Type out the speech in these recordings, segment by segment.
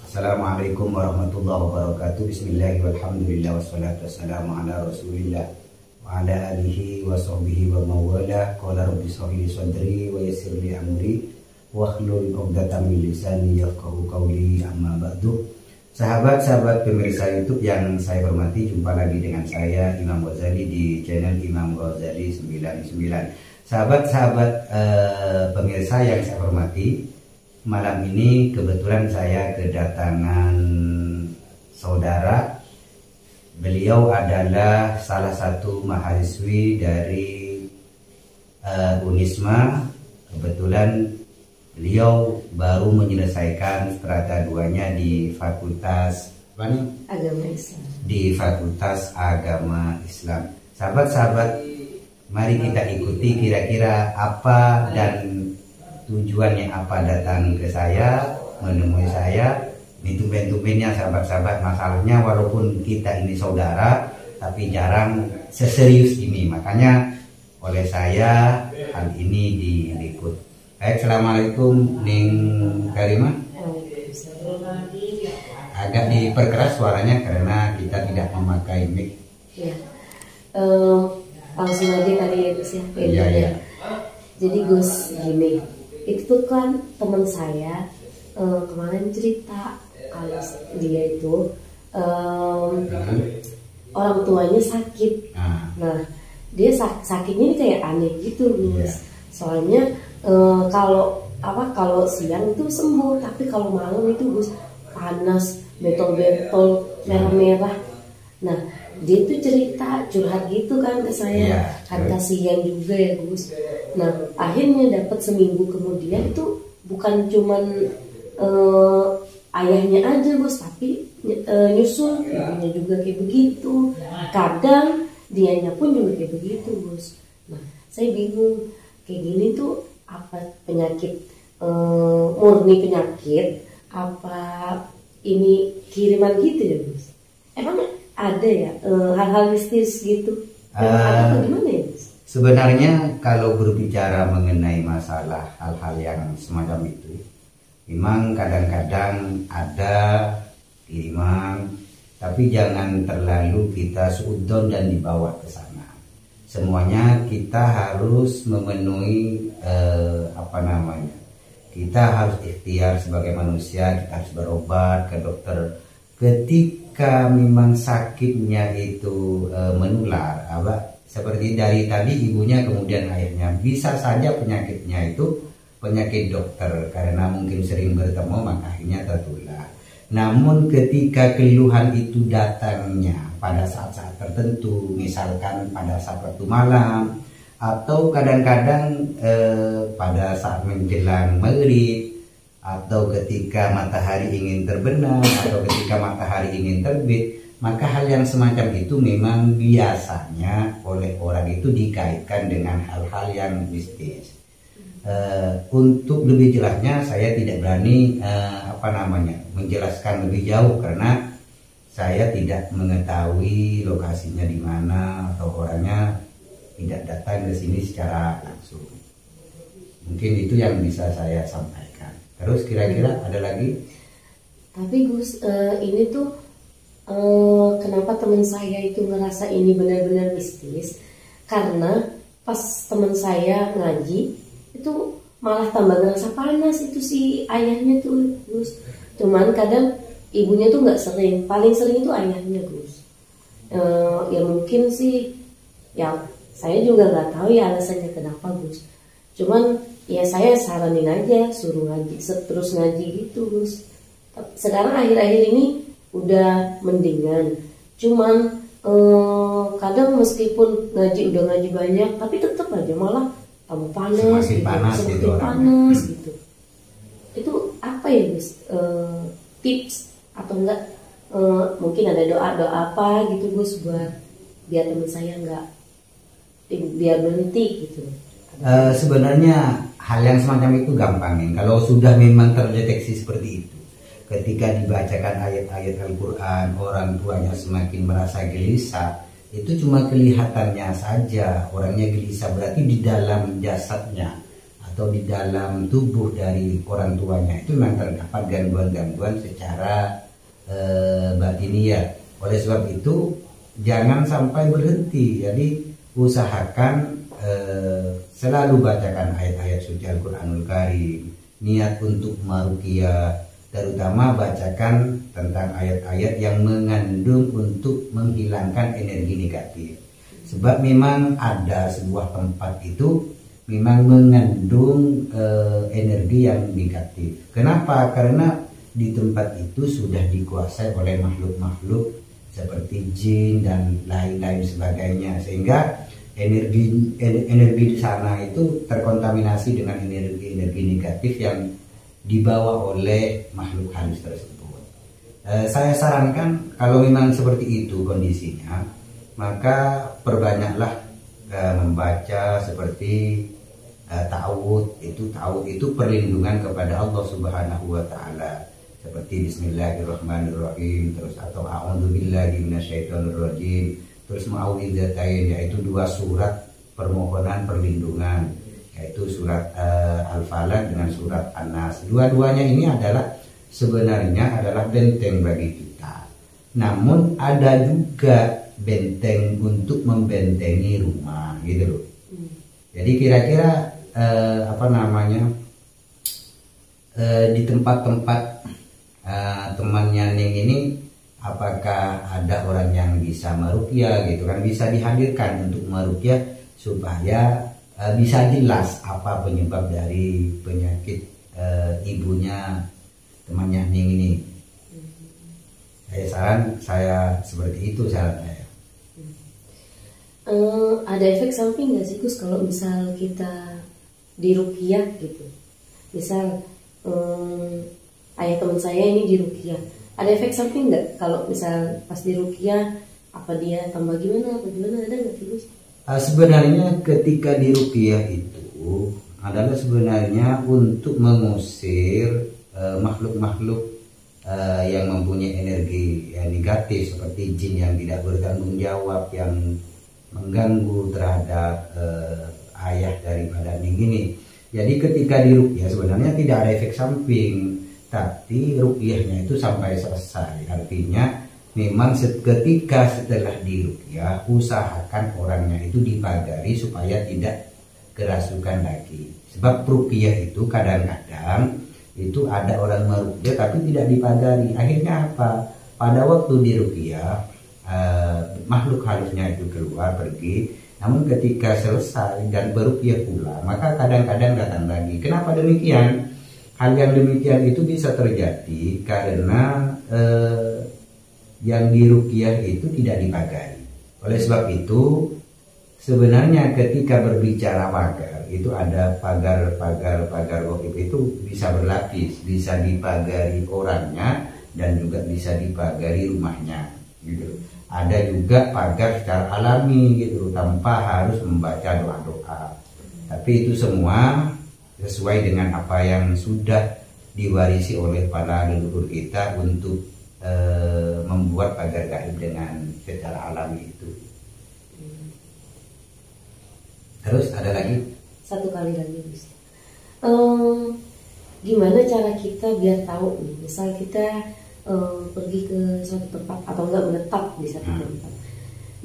Assalamualaikum warahmatullahi wabarakatuh. Bismillahirrahmanirrahim. Walhamdulillah wassalatu wassalamu ala Rasulillah wa ala alihi wa sahbihi wa mawala. Qala rabbi shrah li sadri wa yassir li amri wahlul 'uqdatam min lisani yafqahu qawli. Amma ba'du. Sahabat-sahabat pemirsa YouTube yang saya hormati, jumpa lagi dengan saya Imam Ghazali di channel Imam Ghazali 99. Sahabat-sahabat pemirsa yang saya hormati, malam ini kebetulan saya kedatangan saudara. Beliau adalah salah satu mahasiswi dari Unisma. Kebetulan beliau baru menyelesaikan strata 2-nya di Fakultas Agama Islam. Di Fakultas Agama Islam. Sahabat-sahabat, mari kita ikuti kira-kira apa dan tujuannya apa datang ke saya, menemui saya. Ini tumben-tumbennya sahabat-sahabat, masalahnya walaupun kita ini saudara tapi jarang seserius ini, makanya oleh saya hal ini diliput. Baik, assalamualaikum Ning Karimah. Agak diperkeras suaranya karena kita tidak memakai mic. Ya, langsung aja kali ya Gus ya. Iya. Jadi Gus gini, itu kan teman saya kemarin cerita kalau dia itu orang tuanya sakit. Nah, dia sakitnya ini kayak aneh gitu Gus. Soalnya kalau siang itu sembuh, tapi kalau malam itu Gus panas, betol-betol, merah-merah. Nah, dia tuh cerita curhat gitu kan ke saya, kan kasihan juga ya Gus. Nah, akhirnya dapat seminggu kemudian itu bukan cuman ayahnya aja Gus, tapi nyusul ibunya juga kayak begitu. Kadang dianya pun juga kayak begitu Gus. Nah, saya bingung kayak gini tuh apa penyakit, murni penyakit apa ini kiriman gitu ya Gus? Emang ada ya hal-hal mistis gitu? Atau gimana ya Gus? Sebenarnya kalau berbicara mengenai masalah hal-hal yang semacam itu, memang kadang-kadang ada kiriman, tapi jangan terlalu kita suudzon dan dibawa ke sana. Semuanya kita harus memenuhi kita harus ikhtiar sebagai manusia, kita harus berobat ke dokter. Ketika memang sakitnya itu menular, seperti dari tadi ibunya kemudian ayahnya, bisa saja penyakitnya itu penyakit dokter karena mungkin sering bertemu maka akhirnya tertular. Namun ketika keluhan itu datangnya pada saat-saat tertentu, misalkan pada saat waktu malam atau kadang-kadang pada saat menjelang maghrib, atau ketika matahari ingin terbenam, atau ketika matahari ingin terbit, maka hal yang semacam itu memang biasanya oleh orang itu dikaitkan dengan hal-hal yang mistis. Untuk lebih jelasnya saya tidak berani menjelaskan lebih jauh karena saya tidak mengetahui lokasinya di mana atau orangnya tidak datang ke sini secara langsung. Mungkin itu yang bisa saya sampaikan. Terus kira-kira ada lagi? Tapi Gus, ini tuh kenapa teman saya itu ngerasa ini benar-benar mistis? Karena pas teman saya ngaji itu malah tambah ngerasa panas itu si ayahnya tuh Gus. Cuman kadang ibunya tuh nggak sering, paling sering itu ayahnya Gus. Ya mungkin sih, ya saya juga nggak tahu ya alasannya kenapa Gus. Cuman ya saya saranin aja suruh ngaji, terus ngaji gitu Gus. Sekarang akhir-akhir ini udah mendingan. Cuman kadang meskipun udah ngaji banyak, tapi tetap aja malah tambah panas, semakin panas gitu. Itu apa ya Gus? Tips atau enggak? Mungkin ada doa-doa apa gitu Gus buat biar teman saya biar berhenti gitu. Sebenarnya hal yang semacam itu gampang ya. Kalau sudah memang terdeteksi seperti itu, ketika dibacakan ayat-ayat Al-Quran, orang tuanya semakin merasa gelisah, itu cuma kelihatannya saja orangnya gelisah, berarti di dalam jasadnya atau di dalam tubuh dari orang tuanya itu memang terdapat gangguan-gangguan secara batiniah. Oleh sebab itu jangan sampai berhenti. Jadi usahakan selalu bacakan ayat-ayat suci Al-Quranul Karim, niat untuk maruqyah, terutama bacakan tentang ayat-ayat yang mengandung untuk menghilangkan energi negatif. Sebab memang ada sebuah tempat itu memang mengandung energi yang negatif. Kenapa? Karena di tempat itu sudah dikuasai oleh makhluk-makhluk seperti jin dan lain-lain sebagainya, sehingga energi di sana itu terkontaminasi dengan energi negatif yang dibawa oleh makhluk halus tersebut. Saya sarankan kalau memang seperti itu kondisinya, maka perbanyaklah membaca seperti ta'awudz. Ta'awudz itu perlindungan kepada Allah Subhanahu wa taala, seperti Bismillahirrahmanirrahim, terus atau A'udzubillahi minasyaitonirrajim, terus Mu'awwidzatain, yaitu 2 surat permohonan perlindungan, yaitu surat Al-Falaq dengan surat An-Nas. Dua-duanya ini sebenarnya adalah benteng bagi kita. Namun ada juga benteng untuk membentengi rumah, gitu loh. Jadi kira-kira di tempat-tempat temannya Ning ini, apakah ada orang yang bisa maruqyah gitu kan, bisa dihadirkan untuk maruqyah supaya bisa jelas apa penyebab dari penyakit ibunya temannya Ning ini. Saya seperti itu saran saya. Ada efek samping nggak sih Gus kalau misal kita diruqyah gitu? Misal ayah teman saya ini diruqyah, ada efek samping nggak kalau misal pas diruqyah, apa dia tambah gimana, ada nggak sih Gus? Sebenarnya ketika diruqyah itu adalah sebenarnya untuk mengusir makhluk-makhluk yang mempunyai energi yang negatif, seperti jin yang tidak bertanggung jawab, yang mengganggu terhadap ayah daripada Ning ini. Jadi ketika diruqyah sebenarnya tidak ada efek samping, tapi ruqyahnya itu sampai selesai. Artinya memang ketika setelah diruqyah, usahakan orangnya itu dipagari supaya tidak kerasukan lagi. Sebab ruqyah itu kadang-kadang itu ada orang meruqyah tapi tidak dipagari. Akhirnya apa? Pada waktu diruqyah makhluk halusnya itu keluar pergi, namun ketika selesai dan beruqyah pula, maka kadang-kadang datang lagi. Kenapa demikian? Hal yang demikian itu bisa terjadi karena yang diruqyah itu tidak dipagari. Oleh sebab itu sebenarnya ketika berbicara pagar itu ada pagar gaib itu bisa berlapis, bisa dipagari orangnya dan juga bisa dipagari rumahnya gitu. Ada juga pagar secara alami gitu, tanpa harus membaca doa-doa. Tapi itu semua sesuai dengan apa yang sudah diwarisi oleh para leluhur kita untuk membuat pagar gaib dengan secara alami itu. Terus ada lagi? Satu kali lagi bisa. Gimana cara kita biar tahu nih, misal kita pergi ke suatu tempat atau enggak menetap di satu tempat.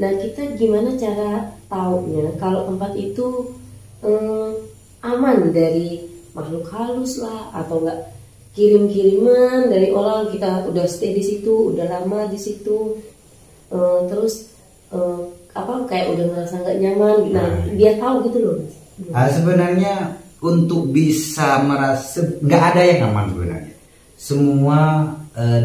Nah, kita gimana cara taunya kalau tempat itu aman dari makhluk halus lah, atau enggak kirim-kiriman dari orang, kita udah stay di situ, udah lama di situ, terus kayak udah ngerasa nggak nyaman. Nah, biar tahu gitu loh. Sebenarnya untuk bisa merasa nggak ada yang aman sebenarnya. Semua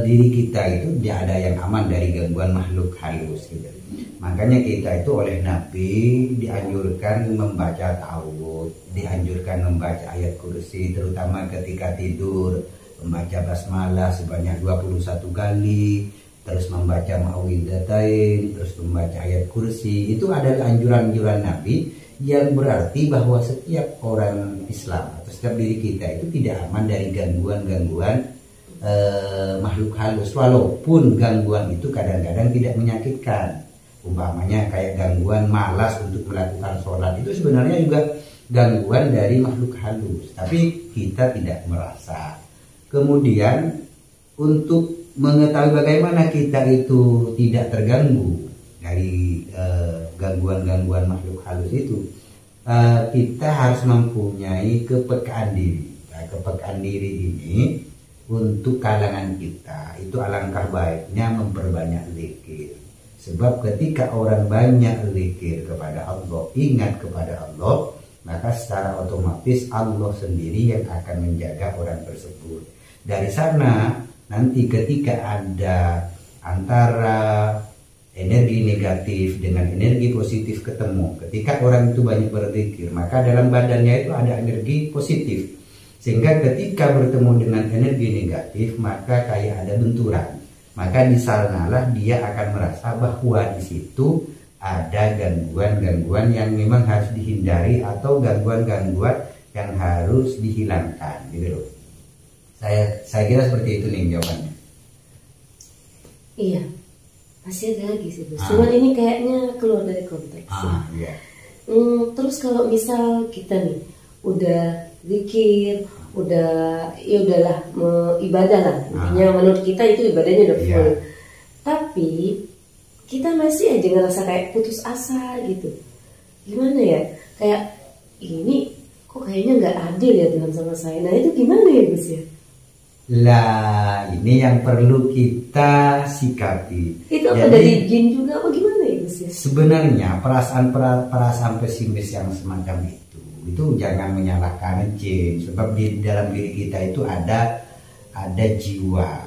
diri kita itu tidak ada yang aman dari gangguan makhluk halus gitu. Makanya kita itu oleh Nabi dianjurkan membaca ta'awudz, dianjurkan membaca ayat kursi, terutama ketika tidur, membaca basmalah sebanyak 21 kali, terus membaca Mu'awwidzatain, terus membaca ayat kursi. Itu adalah anjuran-anjuran Nabi yang berarti bahwa setiap orang Islam atau setiap diri kita itu tidak aman dari gangguan-gangguan makhluk halus, walaupun gangguan itu kadang-kadang tidak menyakitkan. Umpamanya kayak gangguan malas untuk melakukan sholat, itu sebenarnya juga gangguan dari makhluk halus, tapi kita tidak merasa. Kemudian untuk mengetahui bagaimana kita itu tidak terganggu dari gangguan-gangguan makhluk halus itu, kita harus mempunyai kepekaan diri. Nah, kepekaan diri ini untuk kalangan kita itu alangkah baiknya memperbanyak zikir. Sebab ketika orang banyak zikir kepada Allah, ingat kepada Allah, maka secara otomatis Allah sendiri yang akan menjaga orang tersebut. Dari sana nanti ketika ada antara energi negatif dengan energi positif ketemu, ketika orang itu banyak berzikir, maka dalam badannya itu ada energi positif, sehingga ketika bertemu dengan energi negatif maka kayak ada benturan. Maka di sanalah dia akan merasa bahwa di situ ada gangguan-gangguan yang memang harus dihindari atau gangguan-gangguan yang harus dihilangkan, gitu loh. Saya kira seperti itu nih jawabannya. Iya, masih ada lagi sih, Bos. Cuman ini kayaknya keluar dari konteks. Iya. Terus kalau misal kita nih udah zikir, ya udahlah ibadah lah, intinya menurut kita itu ibadahnya udah full, tapi kita masih aja ngerasa kayak putus asa gitu. Gimana ya, kayak ini kok kayaknya nggak adil ya Tuhan sama saya. Nah itu gimana ya Gus ya? Lah ini yang perlu kita sikapi. Itu apa dari jin juga apa gimana ya Gus ya? Sebenarnya perasaan pesimis yang semacam itu jangan menyalahkan jin, sebab di dalam diri kita itu ada jiwa,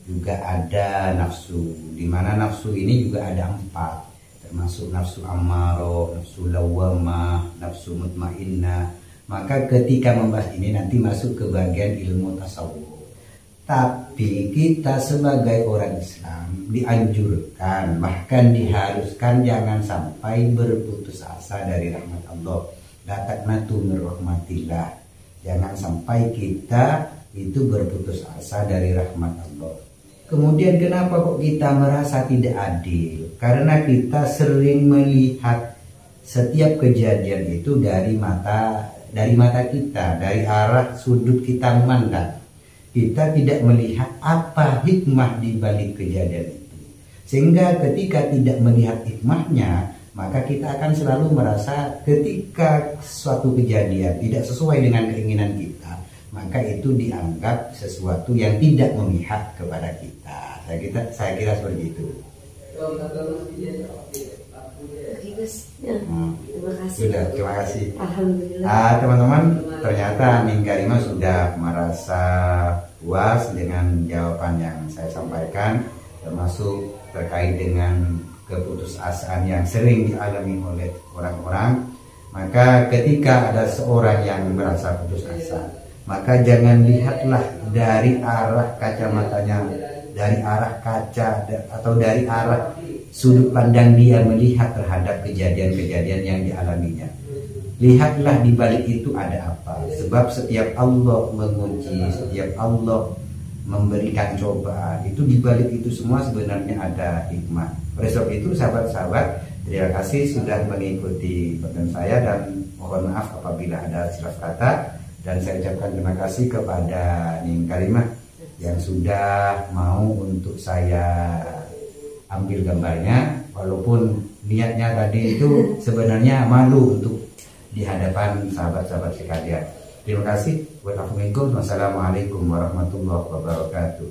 juga ada nafsu, di mana nafsu ini juga ada 4, termasuk nafsu ammaroh, nafsu lawwamah, nafsu mutmainnah. Maka ketika membahas ini nanti masuk ke bagian ilmu tasawuf. Tapi kita sebagai orang Islam dianjurkan, bahkan diharuskan jangan sampai berputus asa dari rahmat Allah. La taqnatu min rahmatillah. Jangan sampai kita itu berputus asa dari rahmat Allah. Kemudian kenapa kok kita merasa tidak adil? Karena kita sering melihat setiap kejadian itu dari mata kita, dari arah sudut kita memandang. Kita tidak melihat apa hikmah di balik kejadian itu. Sehingga ketika tidak melihat hikmahnya, maka kita akan selalu merasa ketika suatu kejadian tidak sesuai dengan keinginan kita, maka itu dianggap sesuatu yang tidak memihak kepada kita. Saya kira seperti itu. Oke Gus, ya, terima kasih. Sudah, terima kasih. Alhamdulillah. Teman-teman, ternyata Ning Karima sudah merasa puas dengan jawaban yang saya sampaikan, termasuk terkait dengan keputusasaan yang sering dialami oleh orang-orang. Maka ketika ada seorang yang merasa putus asa, maka jangan lihatlah dari arah kacamatanya, dari arah kaca atau dari arah sudut pandang dia melihat terhadap kejadian-kejadian yang dialaminya. Lihatlah di balik itu ada apa. Sebab setiap Allah menguji, setiap Allah memberikan cobaan, itu di balik itu semua sebenarnya ada hikmah. Oleh sebab itu sahabat-sahabat, terima kasih sudah mengikuti konten saya, dan mohon maaf apabila ada silap kata, dan saya ucapkan terima kasih kepada Ning Karimah yang sudah mau untuk saya ambil gambarnya, walaupun niatnya tadi itu sebenarnya malu untuk di hadapan sahabat-sahabat sekalian. Terima kasih. Wassalamualaikum warahmatullahi wabarakatuh.